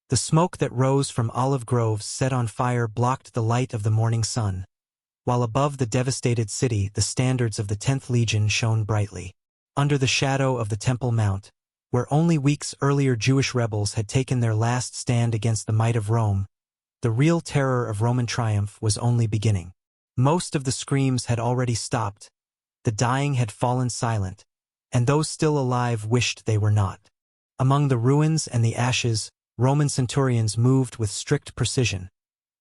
The smoke that rose from olive groves set on fire blocked the light of the morning sun, while above the devastated city the standards of the 10th Legion shone brightly. Under the shadow of the Temple Mount, where only weeks earlier Jewish rebels had taken their last stand against the might of Rome, the real terror of Roman triumph was only beginning. Most of the screams had already stopped, the dying had fallen silent, and those still alive wished they were not. Among the ruins and the ashes, Roman centurions moved with strict precision,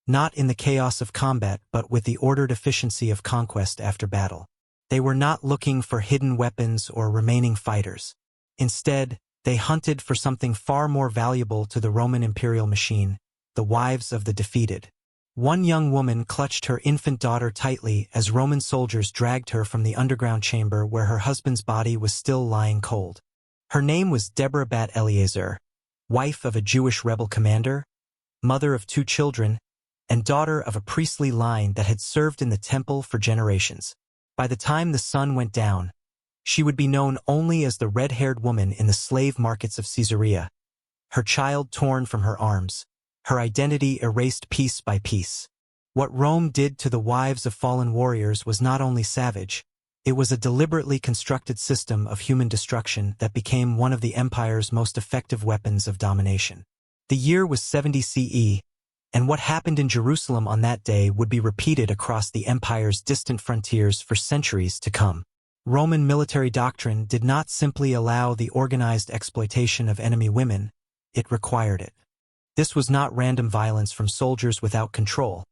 not in the chaos of combat but with the ordered efficiency of conquest after battle. They were not looking for hidden weapons or remaining fighters. Instead, they hunted for something far more valuable to the Roman imperial machine: the wives of the defeated. One young woman clutched her infant daughter tightly as Roman soldiers dragged her from the underground chamber where her husband's body was still lying cold. Her name was Deborah bat Eliezer, wife of a Jewish rebel commander, mother of 2 children, and daughter of a priestly line that had served in the temple for generations. By the time the sun went down, she would be known only as the red-haired woman in the slave markets of Caesarea, her child torn from her arms, her identity erased piece by piece. What Rome did to the wives of fallen warriors was not only savage, it was a deliberately constructed system of human destruction that became one of the empire's most effective weapons of domination. The year was 70 CE, and what happened in Jerusalem on that day would be repeated across the empire's distant frontiers for centuries to come. Roman military doctrine did not simply allow the organized exploitation of enemy women, it required it. This was not random violence from soldiers without control,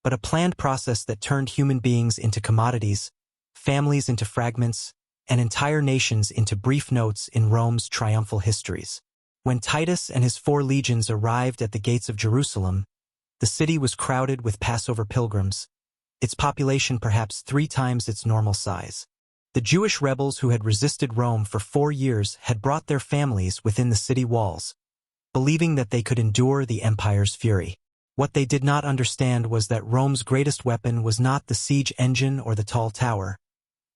but a planned process that turned human beings into commodities, families into fragments, and entire nations into brief notes in Rome's triumphal histories. When Titus and his 4 legions arrived at the gates of Jerusalem, the city was crowded with Passover pilgrims, its population perhaps 3 times its normal size. The Jewish rebels who had resisted Rome for 4 years had brought their families within the city walls, believing that they could endure the empire's fury. What they did not understand was that Rome's greatest weapon was not the siege engine or the tall tower,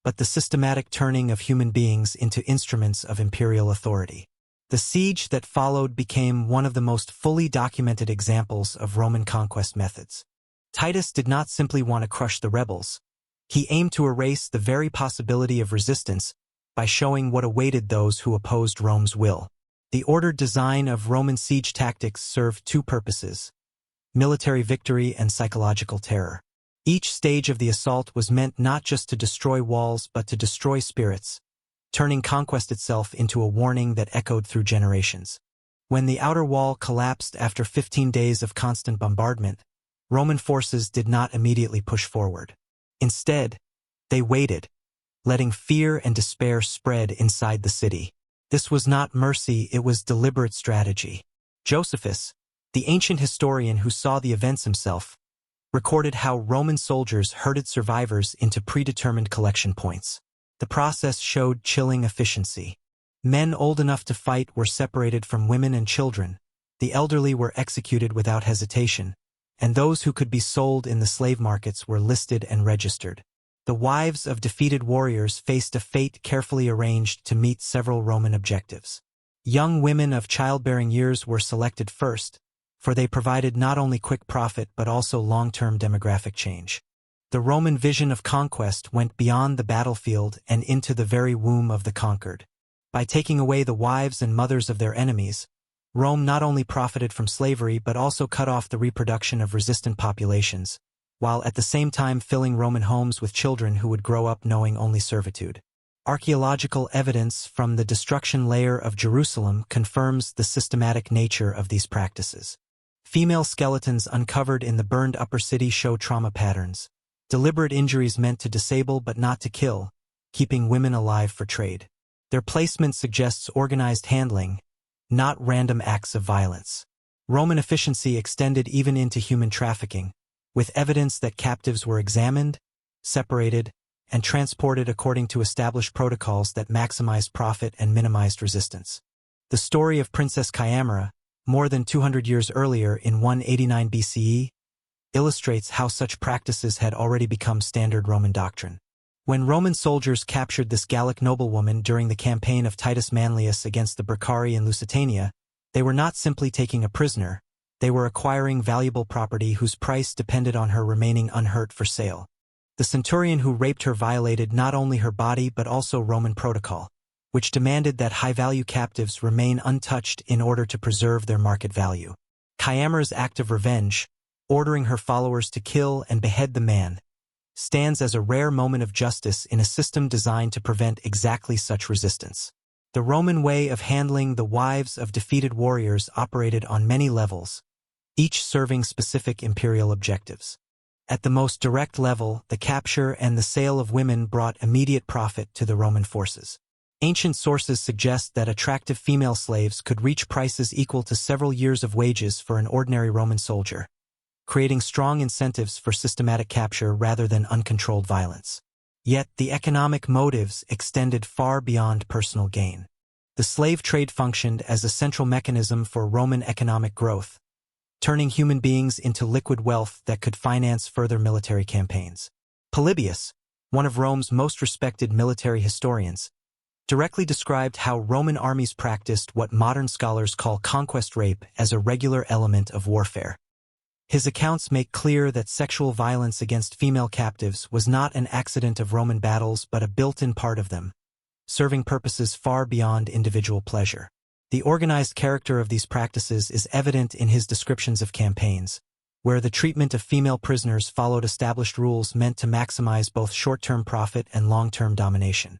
but the systematic turning of human beings into instruments of imperial authority. The siege that followed became one of the most fully documented examples of Roman conquest methods. Titus did not simply want to crush the rebels. He aimed to erase the very possibility of resistance by showing what awaited those who opposed Rome's will. The ordered design of Roman siege tactics served 2 purposes: military victory and psychological terror. Each stage of the assault was meant not just to destroy walls but to destroy spirits, turning conquest itself into a warning that echoed through generations. When the outer wall collapsed after 15 days of constant bombardment, Roman forces did not immediately push forward. Instead, they waited, letting fear and despair spread inside the city. This was not mercy, it was deliberate strategy. Josephus, the ancient historian who saw the events himself, recorded how Roman soldiers herded survivors into predetermined collection points. The process showed chilling efficiency. Men old enough to fight were separated from women and children, the elderly were executed without hesitation, and those who could be sold in the slave markets were listed and registered. The wives of defeated warriors faced a fate carefully arranged to meet several Roman objectives. Young women of childbearing years were selected first, for they provided not only quick profit but also long-term demographic change. The Roman vision of conquest went beyond the battlefield and into the very womb of the conquered. By taking away the wives and mothers of their enemies, Rome not only profited from slavery but also cut off the reproduction of resistant populations, while at the same time filling Roman homes with children who would grow up knowing only servitude. Archaeological evidence from the destruction layer of Jerusalem confirms the systematic nature of these practices. Female skeletons uncovered in the burned upper city show trauma patterns, deliberate injuries meant to disable but not to kill, keeping women alive for trade. Their placement suggests organized handling, not random acts of violence. Roman efficiency extended even into human trafficking, with evidence that captives were examined, separated, and transported according to established protocols that maximized profit and minimized resistance. The story of Princess Chiamera, more than 200 years earlier in 189 BCE, illustrates how such practices had already become standard Roman doctrine. When Roman soldiers captured this Gallic noblewoman during the campaign of Titus Manlius against the Brucari in Lusitania, They were not simply taking a prisoner, they were acquiring valuable property whose price depended on her remaining unhurt for sale. The centurion who raped her violated not only her body but also Roman protocol, which demanded that high-value captives remain untouched in order to preserve their market value. Chiamera's act of revenge, ordering her followers to kill and behead the man, stands as a rare moment of justice in a system designed to prevent exactly such resistance. The Roman way of handling the wives of defeated warriors operated on many levels, each serving specific imperial objectives. At the most direct level, the capture and the sale of women brought immediate profit to the Roman forces. Ancient sources suggest that attractive female slaves could reach prices equal to several years of wages for an ordinary Roman soldier, creating strong incentives for systematic capture rather than uncontrolled violence. Yet the economic motives extended far beyond personal gain. The slave trade functioned as a central mechanism for Roman economic growth, turning human beings into liquid wealth that could finance further military campaigns. Polybius, one of Rome's most respected military historians, directly described how Roman armies practiced what modern scholars call conquest rape as a regular element of warfare. His accounts make clear that sexual violence against female captives was not an accident of Roman battles but a built-in part of them, serving purposes far beyond individual pleasure. The organized character of these practices is evident in his descriptions of campaigns, where the treatment of female prisoners followed established rules meant to maximize both short-term profit and long-term domination.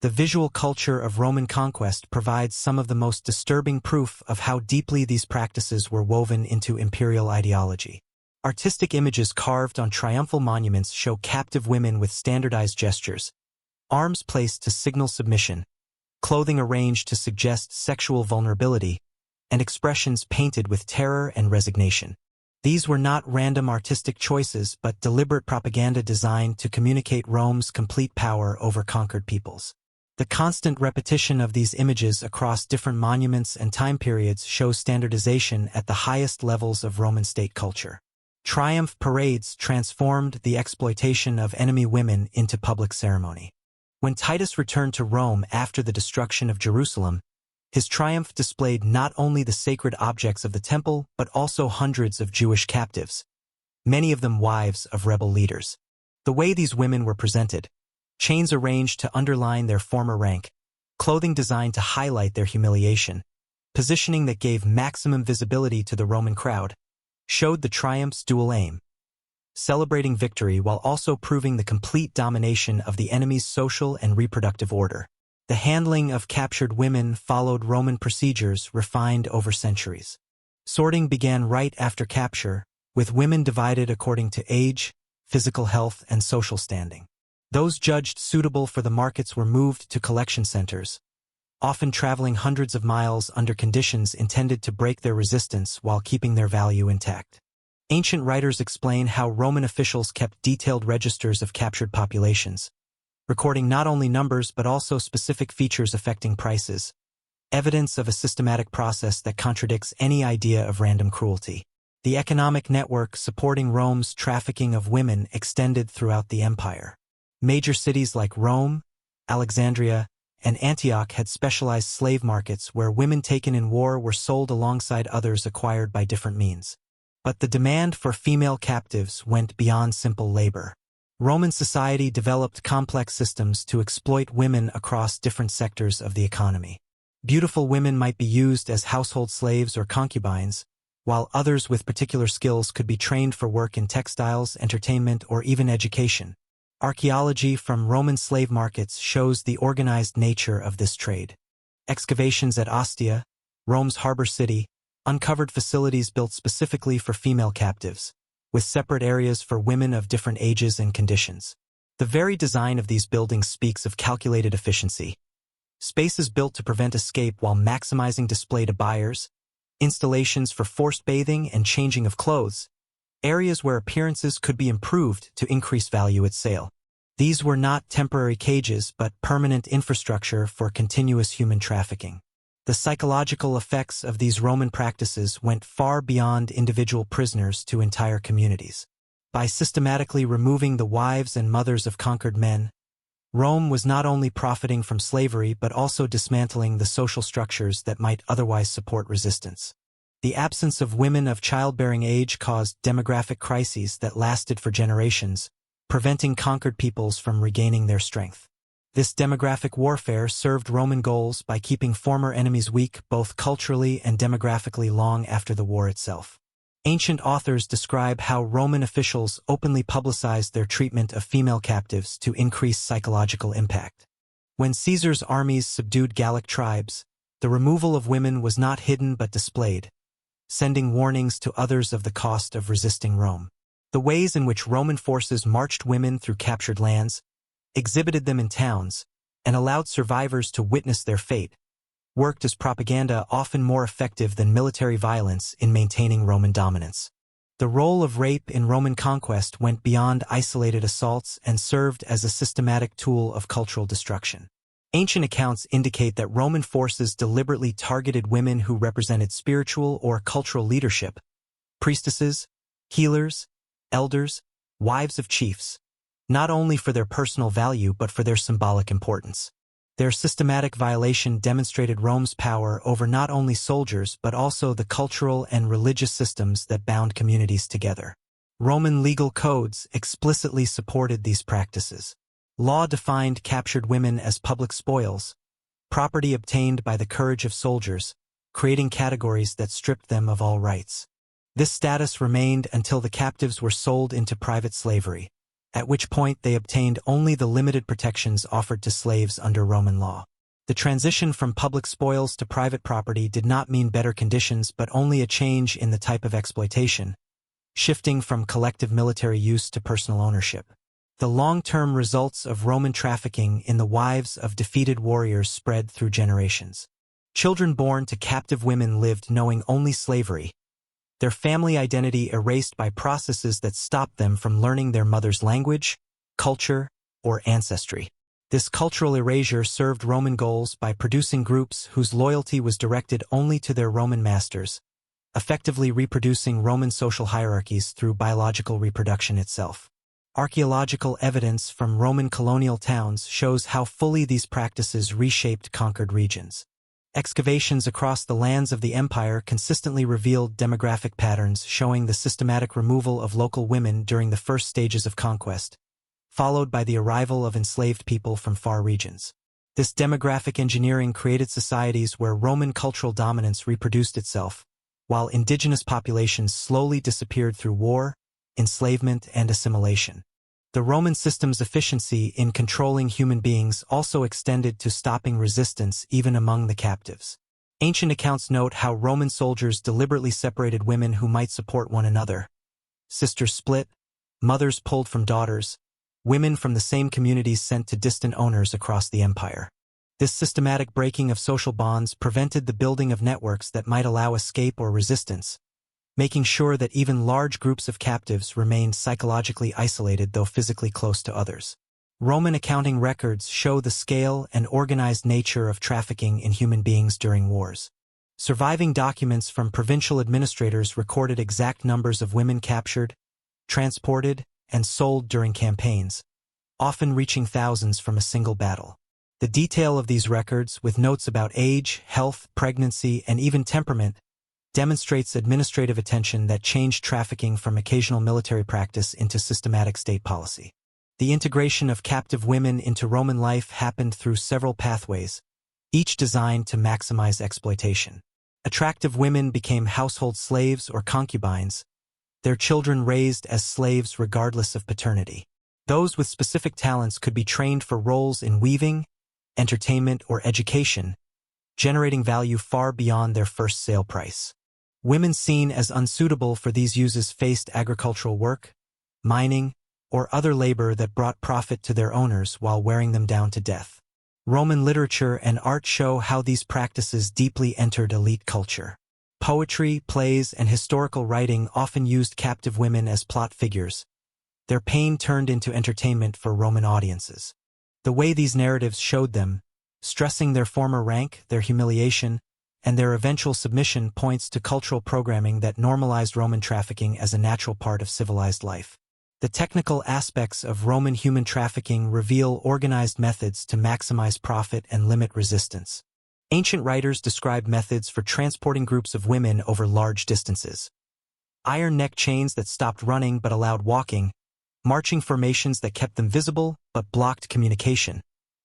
The visual culture of Roman conquest provides some of the most disturbing proof of how deeply these practices were woven into imperial ideology. Artistic images carved on triumphal monuments show captive women with standardized gestures, arms placed to signal submission, clothing arranged to suggest sexual vulnerability, and expressions painted with terror and resignation. These were not random artistic choices but deliberate propaganda designed to communicate Rome's complete power over conquered peoples. The constant repetition of these images across different monuments and time periods shows standardization at the highest levels of Roman state culture. Triumph parades transformed the exploitation of enemy women into public ceremony. When Titus returned to Rome after the destruction of Jerusalem, his triumph displayed not only the sacred objects of the temple but also hundreds of Jewish captives, many of them wives of rebel leaders. The way these women were presented, chains arranged to underline their former rank, clothing designed to highlight their humiliation, positioning that gave maximum visibility to the Roman crowd, showed the triumph's dual aim, celebrating victory while also proving the complete domination of the enemy's social and reproductive order. The handling of captured women followed Roman procedures refined over centuries. Sorting began right after capture, with women divided according to age, physical health, and social standing. Those judged suitable for the markets were moved to collection centers, often traveling hundreds of miles under conditions intended to break their resistance while keeping their value intact. Ancient writers explain how Roman officials kept detailed registers of captured populations, recording not only numbers but also specific features affecting prices, evidence of a systematic process that contradicts any idea of random cruelty. The economic network supporting Rome's trafficking of women extended throughout the empire. Major cities like Rome, Alexandria, and Antioch had specialized slave markets where women taken in war were sold alongside others acquired by different means. But the demand for female captives went beyond simple labor. Roman society developed complex systems to exploit women across different sectors of the economy. Beautiful women might be used as household slaves or concubines, while others with particular skills could be trained for work in textiles, entertainment, or even education. Archaeology from Roman slave markets shows the organized nature of this trade. Excavations at Ostia, Rome's harbor city, uncovered facilities built specifically for female captives, with separate areas for women of different ages and conditions. The very design of these buildings speaks of calculated efficiency. Spaces built to prevent escape while maximizing display to buyers, installations for forced bathing and changing of clothes, areas where appearances could be improved to increase value at sale. These were not temporary cages but permanent infrastructure for continuous human trafficking. The psychological effects of these Roman practices went far beyond individual prisoners to entire communities. By systematically removing the wives and mothers of conquered men, Rome was not only profiting from slavery but also dismantling the social structures that might otherwise support resistance. The absence of women of childbearing age caused demographic crises that lasted for generations, preventing conquered peoples from regaining their strength. This demographic warfare served Roman goals by keeping former enemies weak both culturally and demographically long after the war itself. Ancient authors describe how Roman officials openly publicized their treatment of female captives to increase psychological impact. When Caesar's armies subdued Gallic tribes, the removal of women was not hidden but displayed, sending warnings to others of the cost of resisting Rome. The ways in which Roman forces marched women through captured lands, exhibited them in towns, and allowed survivors to witness their fate, worked as propaganda often more effective than military violence in maintaining Roman dominance. The role of rape in Roman conquest went beyond isolated assaults and served as a systematic tool of cultural destruction. Ancient accounts indicate that Roman forces deliberately targeted women who represented spiritual or cultural leadership, priestesses, healers, elders, wives of chiefs, not only for their personal value but for their symbolic importance. Their systematic violation demonstrated Rome's power over not only soldiers but also the cultural and religious systems that bound communities together. Roman legal codes explicitly supported these practices. Law defined captured women as public spoils, property obtained by the courage of soldiers, creating categories that stripped them of all rights. This status remained until the captives were sold into private slavery, at which point they obtained only the limited protections offered to slaves under Roman law. The transition from public spoils to private property did not mean better conditions but only a change in the type of exploitation, shifting from collective military use to personal ownership. The long-term results of Roman trafficking in the wives of defeated warriors spread through generations. Children born to captive women lived knowing only slavery, their family identity erased by processes that stopped them from learning their mother's language, culture, or ancestry. This cultural erasure served Roman goals by producing groups whose loyalty was directed only to their Roman masters, effectively reproducing Roman social hierarchies through biological reproduction itself. Archaeological evidence from Roman colonial towns shows how fully these practices reshaped conquered regions. Excavations across the lands of the empire consistently revealed demographic patterns showing the systematic removal of local women during the first stages of conquest, followed by the arrival of enslaved people from far regions. This demographic engineering created societies where Roman cultural dominance reproduced itself, while indigenous populations slowly disappeared through war, enslavement, and assimilation. The Roman system's efficiency in controlling human beings also extended to stopping resistance even among the captives. Ancient accounts note how Roman soldiers deliberately separated women who might support one another. Sisters split, mothers pulled from daughters, women from the same communities sent to distant owners across the empire. This systematic breaking of social bonds prevented the building of networks that might allow escape or resistance, making sure that even large groups of captives remained psychologically isolated though physically close to others. Roman accounting records show the scale and organized nature of trafficking in human beings during wars. Surviving documents from provincial administrators recorded exact numbers of women captured, transported, and sold during campaigns, often reaching thousands from a single battle. The detail of these records, with notes about age, health, pregnancy, and even temperament, demonstrates administrative attention that changed trafficking from occasional military practice into systematic state policy. The integration of captive women into Roman life happened through several pathways, each designed to maximize exploitation. Attractive women became household slaves or concubines, their children raised as slaves regardless of paternity. Those with specific talents could be trained for roles in weaving, entertainment, or education, generating value far beyond their first sale price. Women seen as unsuitable for these uses faced agricultural work, mining, or other labor that brought profit to their owners while wearing them down to death. Roman literature and art show how these practices deeply entered elite culture. Poetry, plays, and historical writing often used captive women as plot figures, their pain turned into entertainment for Roman audiences. The way these narratives showed them, stressing their former rank, their humiliation, and their eventual submission, points to cultural programming that normalized Roman trafficking as a natural part of civilized life. The technical aspects of Roman human trafficking reveal organized methods to maximize profit and limit resistance. Ancient writers describe methods for transporting groups of women over large distances. Iron neck chains that stopped running but allowed walking, marching formations that kept them visible but blocked communication,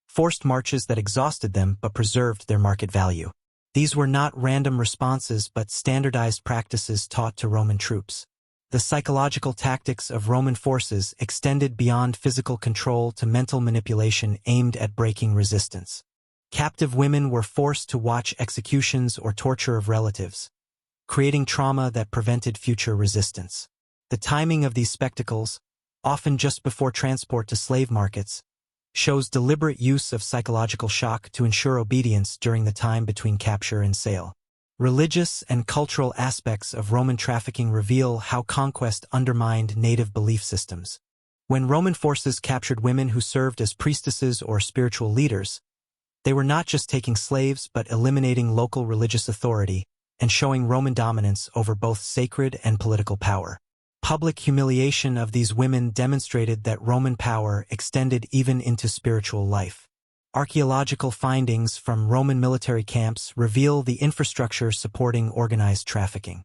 forced marches that exhausted them but preserved their market value. These were not random responses but standardized practices taught to Roman troops. The psychological tactics of Roman forces extended beyond physical control to mental manipulation aimed at breaking resistance. Captive women were forced to watch executions or torture of relatives, creating trauma that prevented future resistance. The timing of these spectacles, often just before transport to slave markets, shows deliberate use of psychological shock to ensure obedience during the time between capture and sale. Religious and cultural aspects of Roman trafficking reveal how conquest undermined native belief systems. When Roman forces captured women who served as priestesses or spiritual leaders, they were not just taking slaves but eliminating local religious authority and showing Roman dominance over both sacred and political power. Public humiliation of these women demonstrated that Roman power extended even into spiritual life. Archaeological findings from Roman military camps reveal the infrastructure supporting organized trafficking.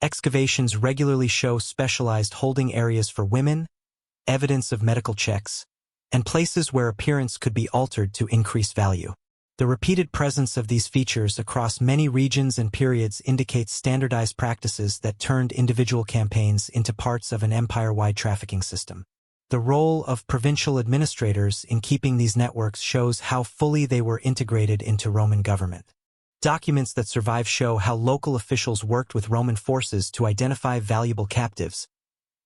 Excavations regularly show specialized holding areas for women, evidence of medical checks, and places where appearance could be altered to increase value. The repeated presence of these features across many regions and periods indicates standardized practices that turned individual campaigns into parts of an empire-wide trafficking system. The role of provincial administrators in keeping these networks shows how fully they were integrated into Roman government. Documents that survive show how local officials worked with Roman forces to identify valuable captives,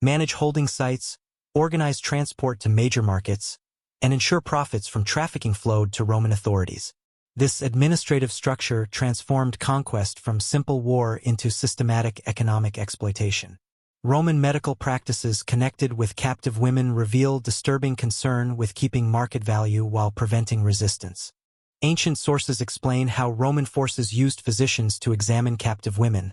manage holding sites, organize transport to major markets, and ensure profits from trafficking flowed to Roman authorities. This administrative structure transformed conquest from simple war into systematic economic exploitation. Roman medical practices connected with captive women reveal disturbing concern with keeping market value while preventing resistance. Ancient sources explain how Roman forces used physicians to examine captive women,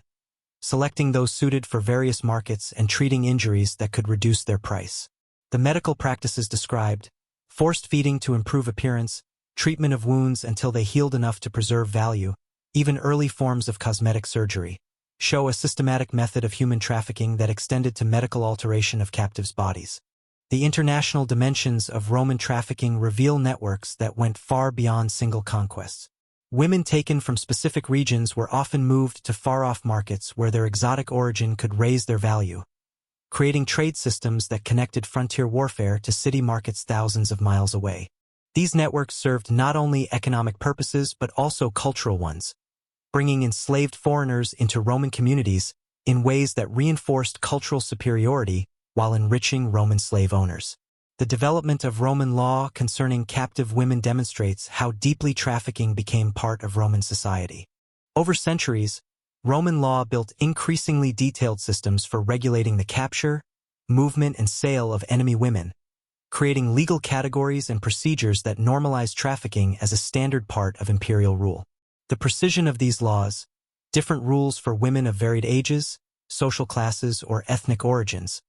selecting those suited for various markets and treating injuries that could reduce their price. The medical practices described, forced feeding to improve appearance, treatment of wounds until they healed enough to preserve value, even early forms of cosmetic surgery, show a systematic method of human trafficking that extended to medical alteration of captives' bodies. The international dimensions of Roman trafficking reveal networks that went far beyond single conquests. Women taken from specific regions were often moved to far-off markets where their exotic origin could raise their value, creating trade systems that connected frontier warfare to city markets thousands of miles away. These networks served not only economic purposes but also cultural ones, bringing enslaved foreigners into Roman communities in ways that reinforced cultural superiority while enriching Roman slave owners. The development of Roman law concerning captive women demonstrates how deeply trafficking became part of Roman society. Over centuries, Roman law built increasingly detailed systems for regulating the capture, movement, and sale of enemy women, creating legal categories and procedures that normalized trafficking as a standard part of imperial rule. The precision of these laws, different rules for women of varied ages, social classes, or ethnic origins,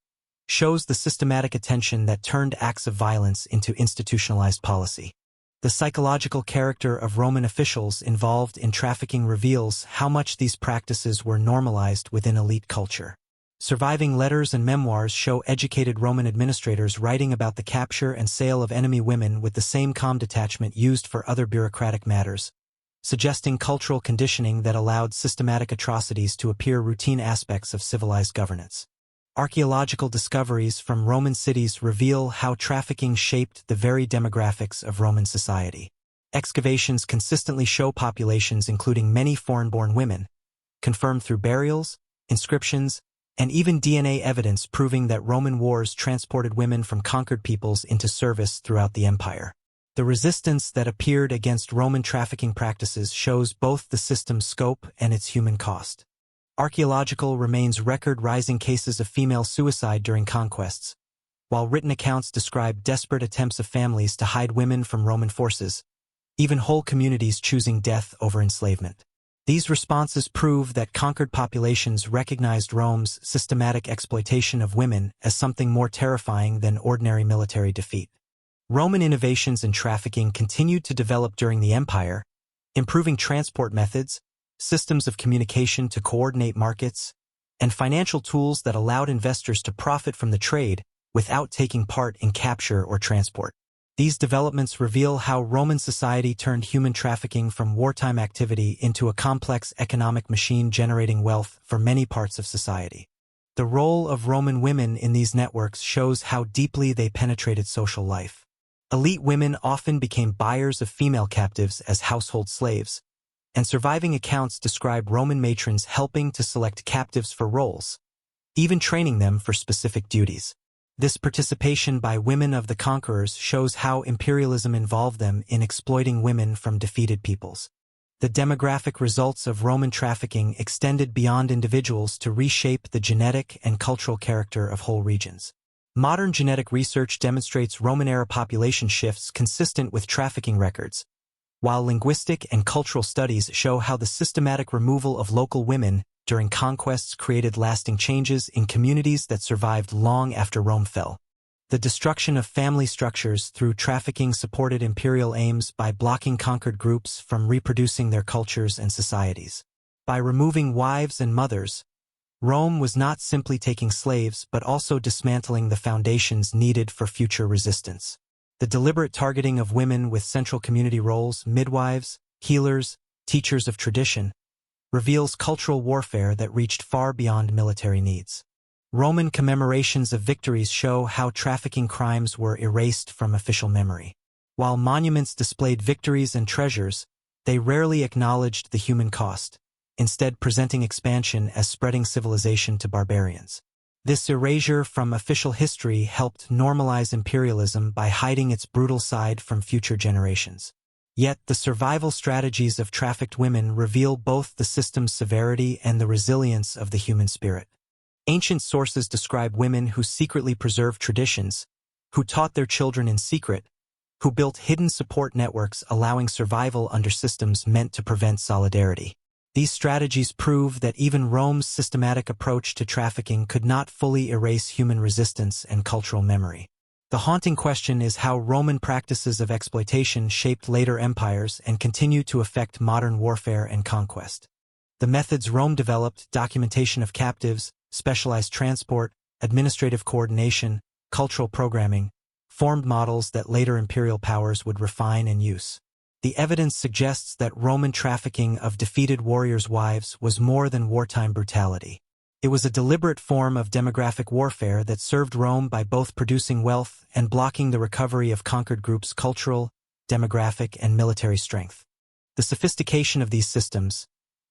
shows the systematic attention that turned acts of violence into institutionalized policy. The psychological character of Roman officials involved in trafficking reveals how much these practices were normalized within elite culture. Surviving letters and memoirs show educated Roman administrators writing about the capture and sale of enemy women with the same calm detachment used for other bureaucratic matters, suggesting cultural conditioning that allowed systematic atrocities to appear routine aspects of civilized governance. Archaeological discoveries from Roman cities reveal how trafficking shaped the very demographics of Roman society. Excavations consistently show populations including many foreign-born women, confirmed through burials, inscriptions, and even DNA evidence proving that Roman wars transported women from conquered peoples into service throughout the empire. The resistance that appeared against Roman trafficking practices shows both the system's scope and its human cost. Archaeological remains record rising cases of female suicide during conquests, while written accounts describe desperate attempts of families to hide women from Roman forces, even whole communities choosing death over enslavement. These responses prove that conquered populations recognized Rome's systematic exploitation of women as something more terrifying than ordinary military defeat. Roman innovations in trafficking continued to develop during the empire, improving transport methods, systems of communication to coordinate markets, and financial tools that allowed investors to profit from the trade without taking part in capture or transport. These developments reveal how Roman society turned human trafficking from wartime activity into a complex economic machine generating wealth for many parts of society. The role of Roman women in these networks shows how deeply they penetrated social life. Elite women often became buyers of female captives as household slaves, and surviving accounts describe Roman matrons helping to select captives for roles, even training them for specific duties. This participation by women of the conquerors shows how imperialism involved them in exploiting women from defeated peoples. The demographic results of Roman trafficking extended beyond individuals to reshape the genetic and cultural character of whole regions. Modern genetic research demonstrates Roman-era population shifts consistent with trafficking records, while linguistic and cultural studies show how the systematic removal of local women during conquests created lasting changes in communities that survived long after Rome fell. The destruction of family structures through trafficking supported imperial aims by blocking conquered groups from reproducing their cultures and societies. By removing wives and mothers, Rome was not simply taking slaves but also dismantling the foundations needed for future resistance. The deliberate targeting of women with central community roles, midwives, healers, teachers of tradition, reveals cultural warfare that reached far beyond military needs. Roman commemorations of victories show how trafficking crimes were erased from official memory. While monuments displayed victories and treasures, they rarely acknowledged the human cost, instead presenting expansion as spreading civilization to barbarians. This erasure from official history helped normalize imperialism by hiding its brutal side from future generations. Yet the survival strategies of trafficked women reveal both the system's severity and the resilience of the human spirit. Ancient sources describe women who secretly preserved traditions, who taught their children in secret, who built hidden support networks allowing survival under systems meant to prevent solidarity. These strategies prove that even Rome's systematic approach to trafficking could not fully erase human resistance and cultural memory. The haunting question is how Roman practices of exploitation shaped later empires and continue to affect modern warfare and conquest. The methods Rome developed, documentation of captives, specialized transport, administrative coordination, cultural programming, formed models that later imperial powers would refine and use. The evidence suggests that Roman trafficking of defeated warriors' wives was more than wartime brutality. It was a deliberate form of demographic warfare that served Rome by both producing wealth and blocking the recovery of conquered groups' cultural, demographic, and military strength. The sophistication of these systems,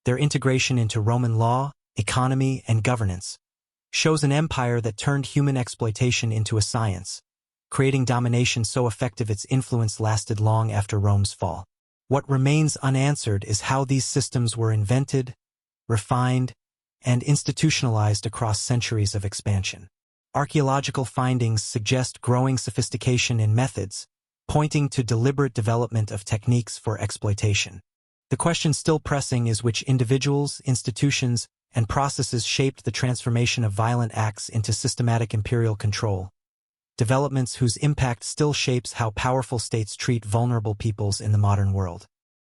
their integration into Roman law, economy, and governance, shows an empire that turned human exploitation into a science, creating domination so effective its influence lasted long after Rome's fall. What remains unanswered is how these systems were invented, refined, and institutionalized across centuries of expansion. Archaeological findings suggest growing sophistication in methods, pointing to deliberate development of techniques for exploitation. The question still pressing is which individuals, institutions, and processes shaped the transformation of violent acts into systematic imperial control, developments whose impact still shapes how powerful states treat vulnerable peoples in the modern world.